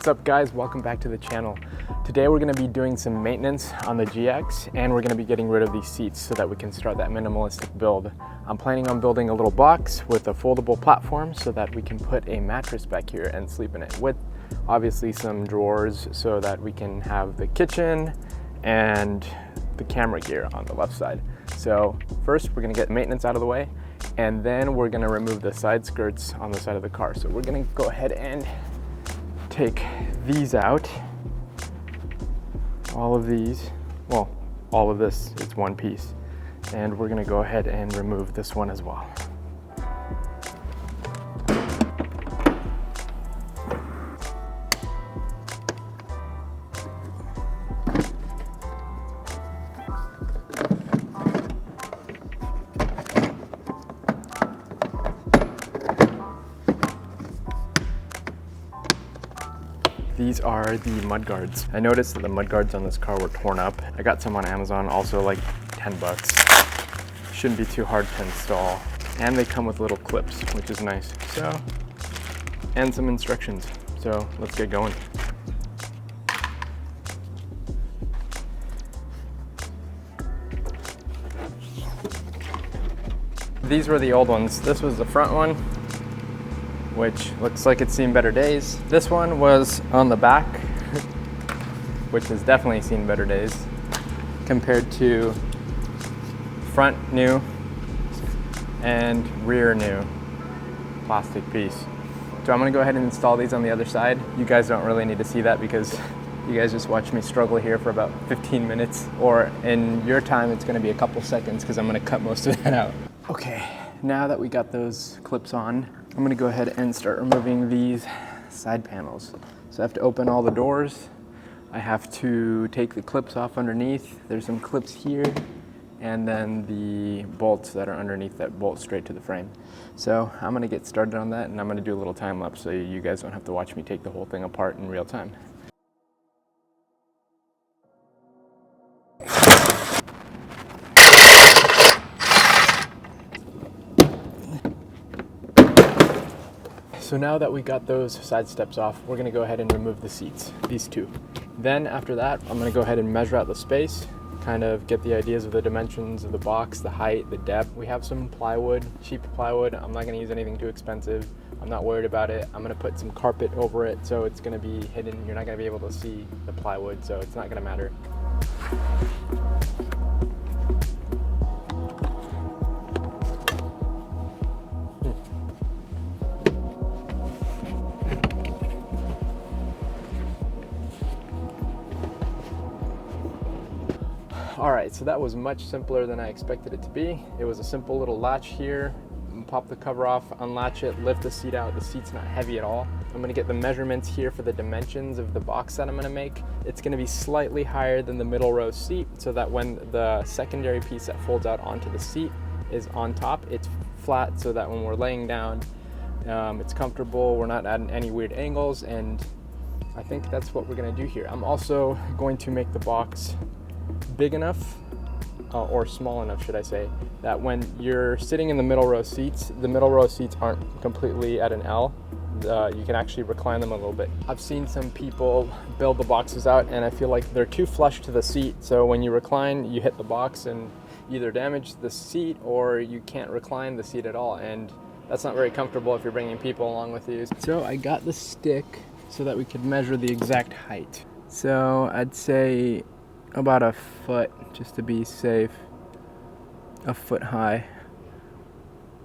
What's up guys, welcome back to the channel. Today we're going to be doing some maintenance on the GX and we're going to be getting rid of these seats so that we can start that minimalistic build. I'm planning on building a little box with a foldable platform so that we can put a mattress back here and sleep in it, with obviously some drawers so that we can have the kitchen and the camera gear on the left side. So first we're going to get maintenance out of the way, and then we're going to remove the side skirts on the side of the car. So we're going to go ahead and take these out. All of these, well, all of this is one piece. And we're going to go ahead and remove this one as well. These are the mud guards. I noticed that the mud guards on this car were torn up. I got some on Amazon, also like 10 bucks. Shouldn't be too hard to install. And they come with little clips, which is nice. So, and some instructions. So let's get going. These were the old ones. This was the front one, which looks like it's seen better days. This one was on the back, which has definitely seen better days, compared to front new and rear new plastic piece. So I'm gonna go ahead and install these on the other side. You guys don't really need to see that because you guys just watch me struggle here for about 15 minutes, or in your time it's gonna be a couple seconds because I'm gonna cut most of that out. Okay, now that we got those clips on, I'm gonna go ahead and start removing these side panels. So I have to open all the doors. I have to take the clips off underneath. There's some clips here, and then the bolts that are underneath that bolt straight to the frame. So I'm gonna get started on that, and I'm gonna do a little time lapse so you guys don't have to watch me take the whole thing apart in real time. So now that we got those side steps off, we're gonna go ahead and remove the seats, these two. Then after that, I'm gonna go ahead and measure out the space, kind of get the ideas of the dimensions of the box, the height, the depth. We have some plywood, cheap plywood. I'm not gonna use anything too expensive. I'm not worried about it. I'm gonna put some carpet over it so it's gonna be hidden. You're not gonna be able to see the plywood, so it's not gonna matter. All right, so that was much simpler than I expected it to be. It was a simple little latch here. Pop the cover off, unlatch it, lift the seat out. The seat's not heavy at all. I'm gonna get the measurements here for the dimensions of the box that I'm gonna make. It's gonna be slightly higher than the middle row seat so that when the secondary piece that folds out onto the seat is on top, it's flat so that when we're laying down, it's comfortable. We're not at any weird angles, and I think that's what we're gonna do here. I'm also going to make the box big enough, or small enough should I say, that when you're sitting in the middle row seats aren't completely at an L. You can actually recline them a little bit. I've seen some people build the boxes out and I feel like they're too flush to the seat, so when you recline you hit the box and either damage the seat or you can't recline the seat at all, and that's not very comfortable if you're bringing people along with you. So I got the stick so that we could measure the exact height. So I'd say about a foot, just to be safe. A foot high.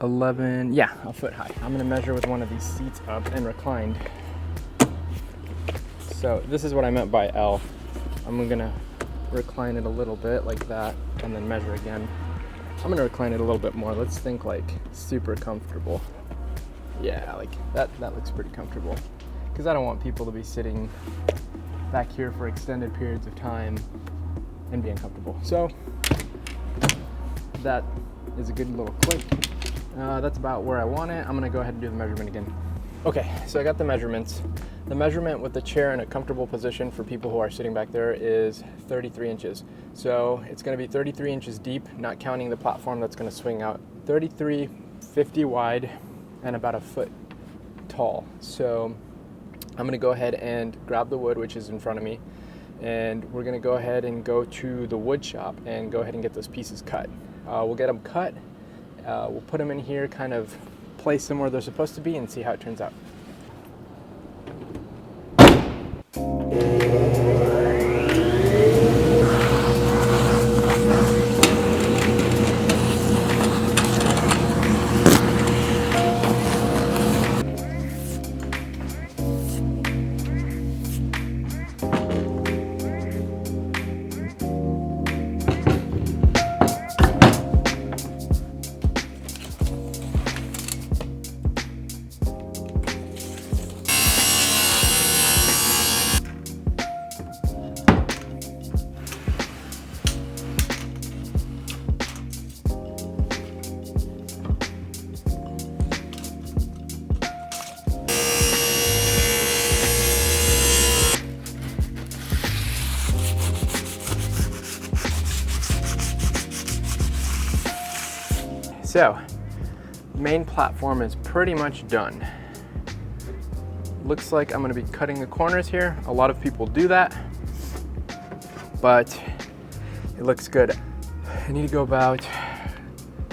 11, yeah, a foot high. I'm gonna measure with one of these seats up and reclined. So this is what I meant by L. I'm gonna recline it a little bit like that and then measure again. I'm gonna recline it a little bit more. Let's think like super comfortable. Yeah, like that looks pretty comfortable. Because I don't want people to be sitting back here for extended periods of time and be uncomfortable. So that is a good little click. That's about where I want it. I'm gonna go ahead and do the measurement again. Okay, so I got the measurements. The measurement with the chair in a comfortable position for people who are sitting back there is 33 inches. So it's gonna be 33 inches deep, not counting the platform that's gonna swing out. 33, 50 wide, and about a foot tall. So I'm gonna go ahead and grab the wood, which is in front of me, and we're gonna go ahead and go to the wood shop and go ahead and get those pieces cut. We'll get them cut, we'll put them in here, kind of place them where they're supposed to be, and see how it turns out. So, main platform is pretty much done. Looks like I'm gonna be cutting the corners here. A lot of people do that, but it looks good. I need to go about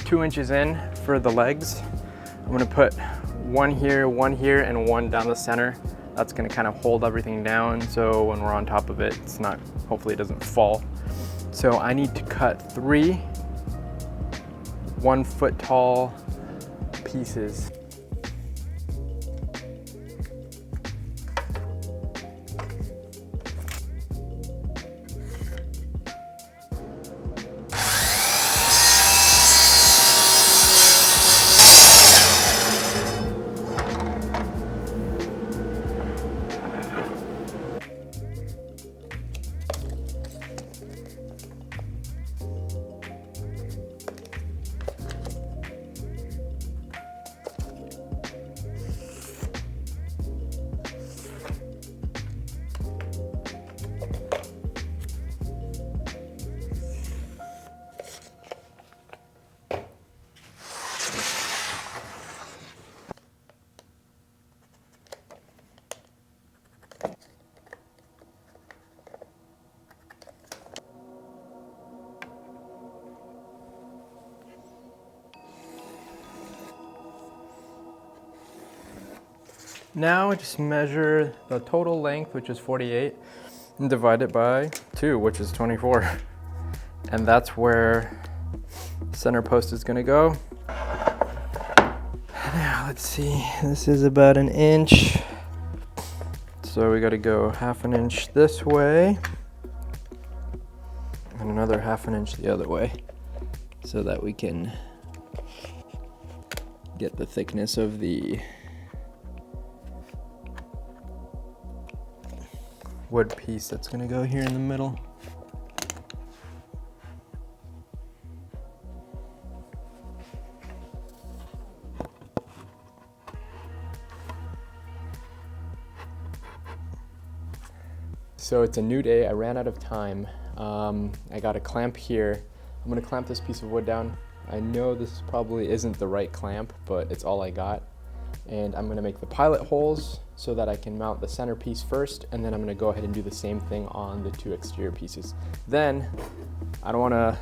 2 inches in for the legs. I'm gonna put one here, and one down the center. That's gonna kind of hold everything down, so when we're on top of it, it's not, hopefully it doesn't fall. So I need to cut 3 1-foot tall pieces. Now just measure the total length, which is 48, and divide it by 2, which is 24. And that's where the center post is gonna go. Now let's see, this is about 1 inch. So we gotta go 1/2 inch this way, and another 1/2 inch the other way, so that we can get the thickness of the wood piece that's gonna go here in the middle. So it's a new day, I ran out of time. I got a clamp here. I'm gonna clamp this piece of wood down. I know this probably isn't the right clamp, but it's all I got. And I'm gonna make the pilot holes so that I can mount the centerpiece first, and then I'm gonna go ahead and do the same thing on the 2 exterior pieces. Then, I don't wanna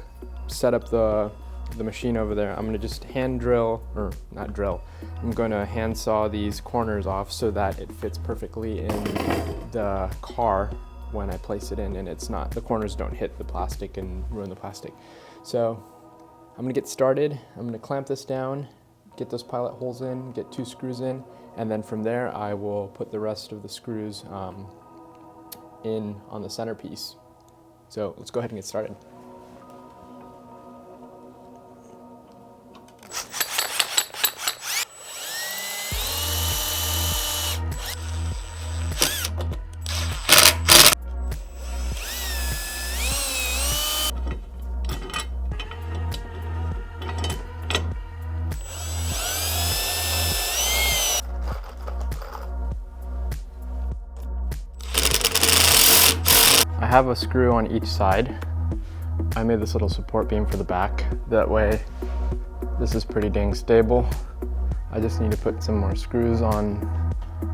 set up the machine over there. I'm gonna just hand drill, or not drill, I'm gonna hand saw these corners off so that it fits perfectly in the car when I place it in, and it's not, the corners don't hit the plastic and ruin the plastic. So, I'm gonna get started. I'm gonna clamp this down, get those pilot holes in, get 2 screws in, and then from there I will put the rest of the screws in on the centerpiece. So let's go ahead and get started. I have a screw on each side. I made this little support beam for the back. That way, this is pretty dang stable. I just need to put some more screws on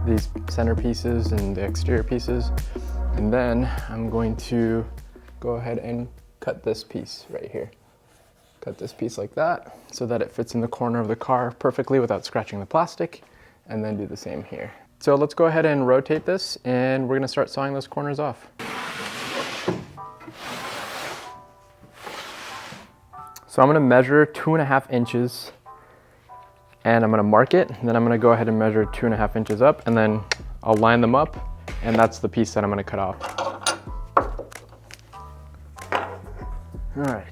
these center pieces and the exterior pieces. And then I'm going to go ahead and cut this piece right here. Cut this piece like that so that it fits in the corner of the car perfectly without scratching the plastic, and then do the same here. So let's go ahead and rotate this, and we're gonna start sawing those corners off. So I'm gonna measure 2.5 inches, and I'm gonna mark it, and then I'm gonna go ahead and measure 2.5 inches up, and then I'll line them up, and that's the piece that I'm gonna cut off. All right.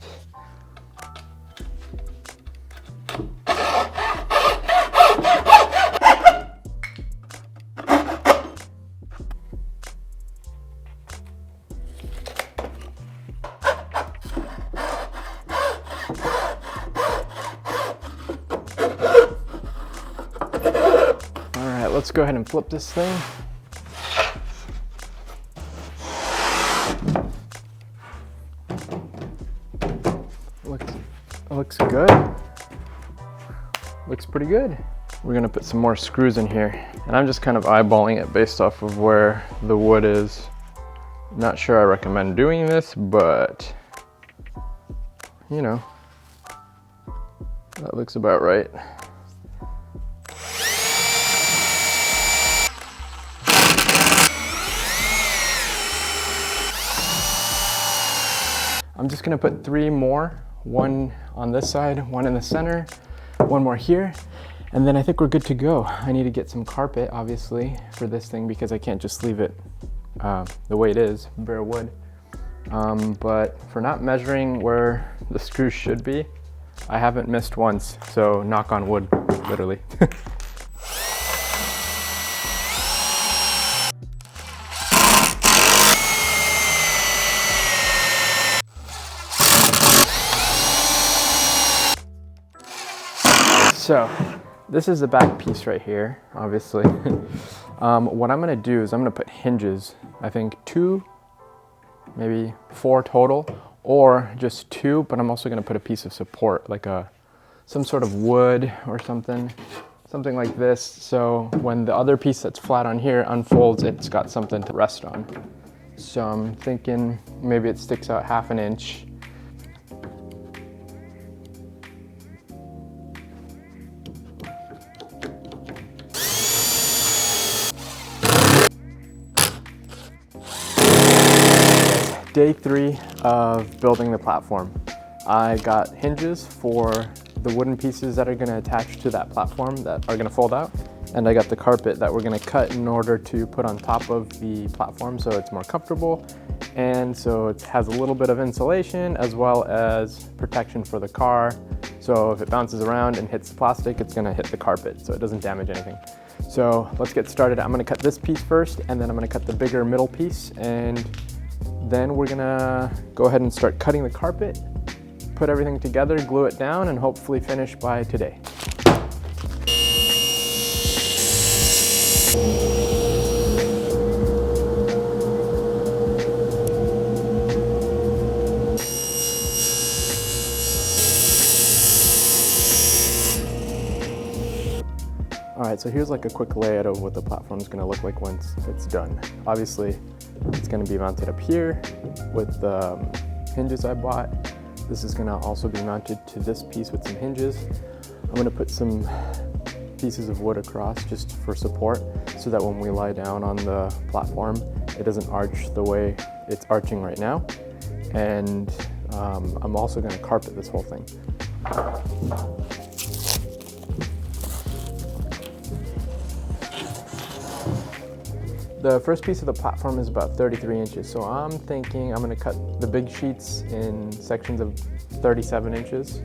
Let's go ahead and flip this thing. Looks good. Looks pretty good. We're gonna put some more screws in here, and I'm just kind of eyeballing it based off of where the wood is. Not sure I recommend doing this, but you know, that looks about right. I'm just gonna put 3 more, one on this side, one in the center, one more here, and then I think we're good to go. I need to get some carpet, obviously, for this thing because I can't just leave it the way it is, bare wood. But for not measuring where the screws should be, I haven't missed once, so knock on wood, literally. So this is the back piece right here, obviously. What I'm gonna do is I'm gonna put hinges, I think 2, maybe 4 total, or just 2, but I'm also gonna put a piece of support, like some sort of wood or something like this. So when the other piece that's flat on here unfolds, it's got something to rest on. So I'm thinking maybe it sticks out 1/2 inch. Day 3 of building the platform. I got hinges for the wooden pieces that are gonna attach to that platform that are gonna fold out. And I got the carpet that we're gonna cut in order to put on top of the platform so it's more comfortable. And so it has a little bit of insulation as well as protection for the car. So if it bounces around and hits the plastic, it's gonna hit the carpet so it doesn't damage anything. So let's get started. I'm gonna cut this piece first, and then I'm gonna cut the bigger middle piece, and then we're gonna go ahead and start cutting the carpet, put everything together, glue it down, and hopefully finish by today. All right, so here's like a quick layout of what the platform is gonna look like once it's done. Obviously, it's gonna be mounted up here with the hinges I bought. This is gonna also be mounted to this piece with some hinges. I'm gonna put some pieces of wood across just for support so that when we lie down on the platform, it doesn't arch the way it's arching right now. And I'm also gonna carpet this whole thing. The first piece of the platform is about 33 inches, so I'm thinking I'm gonna cut the big sheets in sections of 37 inches.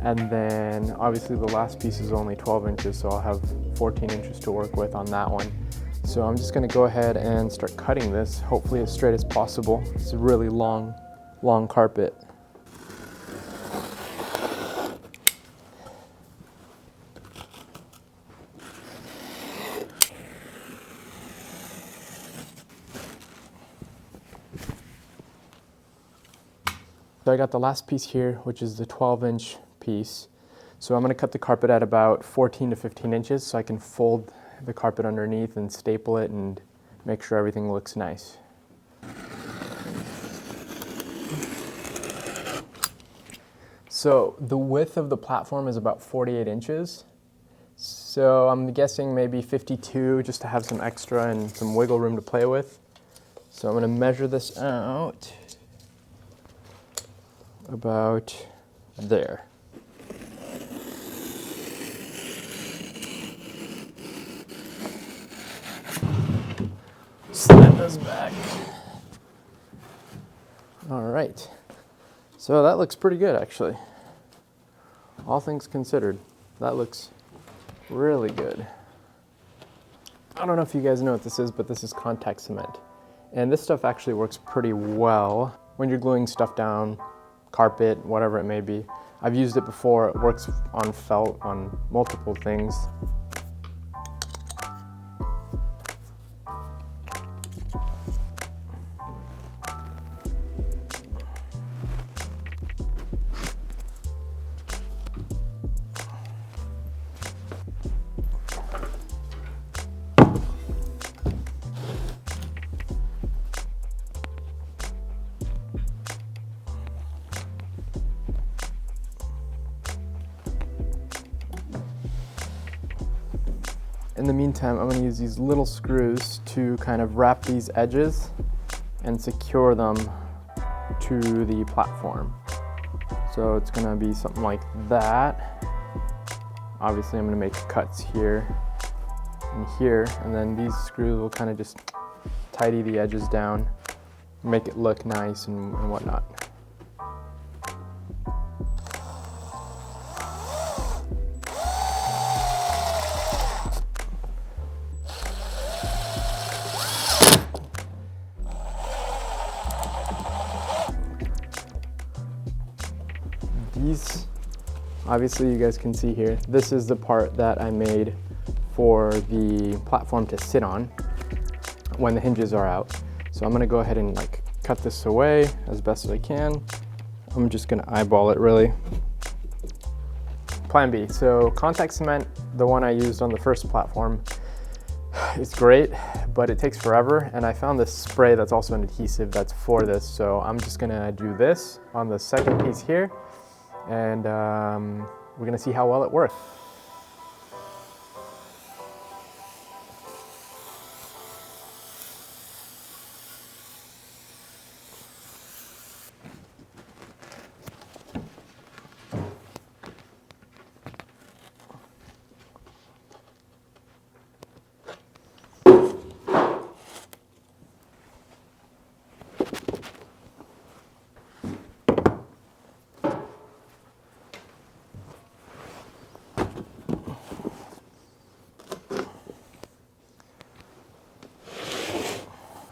And then obviously the last piece is only 12 inches, so I'll have 14 inches to work with on that one. So I'm just gonna go ahead and start cutting this, hopefully as straight as possible. It's a really long carpet. So I got the last piece here, which is the 12-inch piece. So I'm gonna cut the carpet at about 14 to 15 inches so I can fold the carpet underneath and staple it and make sure everything looks nice. So the width of the platform is about 48 inches. So I'm guessing maybe 52 just to have some extra and some wiggle room to play with. So I'm going to measure this out about there. Slide this back. All right. So that looks pretty good, actually. All things considered, that looks really good. I don't know if you guys know what this is, but this is contact cement. And this stuff actually works pretty well when you're gluing stuff down, carpet, whatever it may be. I've used it before. It works on felt, on multiple things. In the meantime, I'm going to use these little screws to kind of wrap these edges and secure them to the platform. So it's going to be something like that. Obviously, I'm going to make cuts here and here, and then these screws will kind of just tidy the edges down, make it look nice and whatnot. These, obviously you guys can see here, this is the part that I made for the platform to sit on when the hinges are out. So I'm gonna go ahead and like cut this away as best as I can. I'm just gonna eyeball it really. Plan B, so contact cement, the one I used on the first platform, it's great, but it takes forever. And I found this spray that's also an adhesive that's for this. So I'm just gonna do this on the second piece here. And we're gonna see how well it works.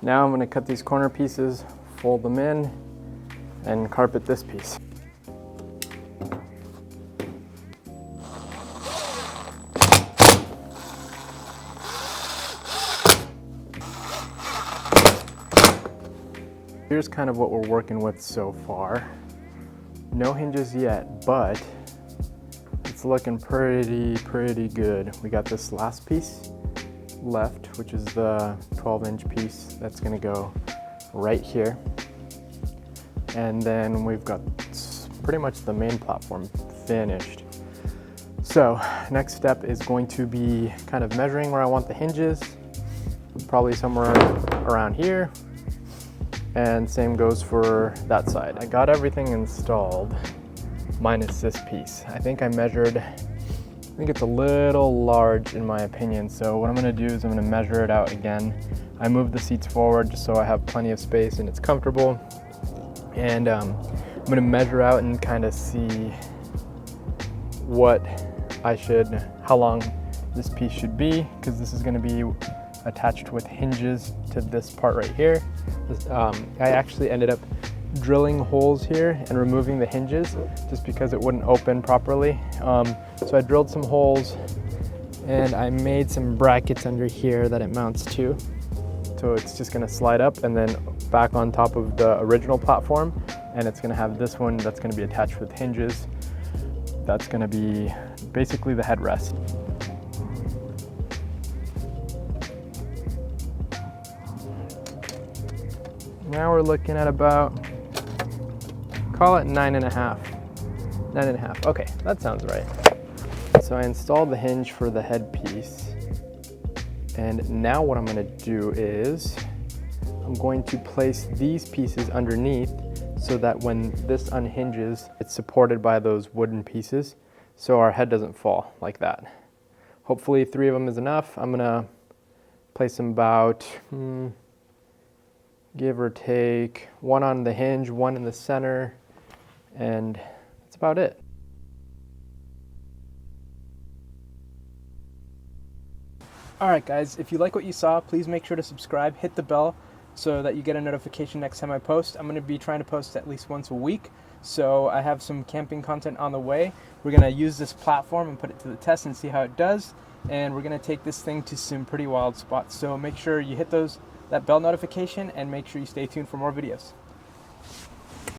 Now I'm going to cut these corner pieces, fold them in, and carpet this piece. Here's kind of what we're working with so far. No hinges yet, but it's looking pretty good. We got this last piece left, which is the 12-inch piece that's going to go right here, and then we've got pretty much the main platform finished. So next step is going to be kind of measuring where I want the hinges, probably somewhere around here, and same goes for that side. I got everything installed minus this piece. I think I measured, I think it's a little large in my opinion. So what I'm gonna do is I'm gonna measure it out again. I moved the seats forward just so I have plenty of space and it's comfortable. And I'm gonna measure out and kind of see what I should, how long this piece should be, because this is gonna be attached with hinges to this part right here. I actually ended up drilling holes here and removing the hinges just because it wouldn't open properly. So I drilled some holes and I made some brackets under here that it mounts to. So it's just gonna slide up and then back on top of the original platform, and it's gonna have this one that's gonna be attached with hinges. That's gonna be basically the headrest. Now we're looking at about, call it 9.5. 9.5, okay, that sounds right. So I installed the hinge for the headpiece. And now what I'm gonna do is, I'm going to place these pieces underneath so that when this unhinges, it's supported by those wooden pieces so our head doesn't fall like that. Hopefully 3 of them is enough. I'm gonna place them about, give or take, 1 on the hinge, 1 in the center, and that's about it. Alright guys, if you like what you saw, please make sure to subscribe, hit the bell so that you get a notification next time I post. I'm going to be trying to post at least once a week, so I have some camping content on the way. We're going to use this platform and put it to the test and see how it does, and we're going to take this thing to some pretty wild spots. So make sure you hit that bell notification and make sure you stay tuned for more videos.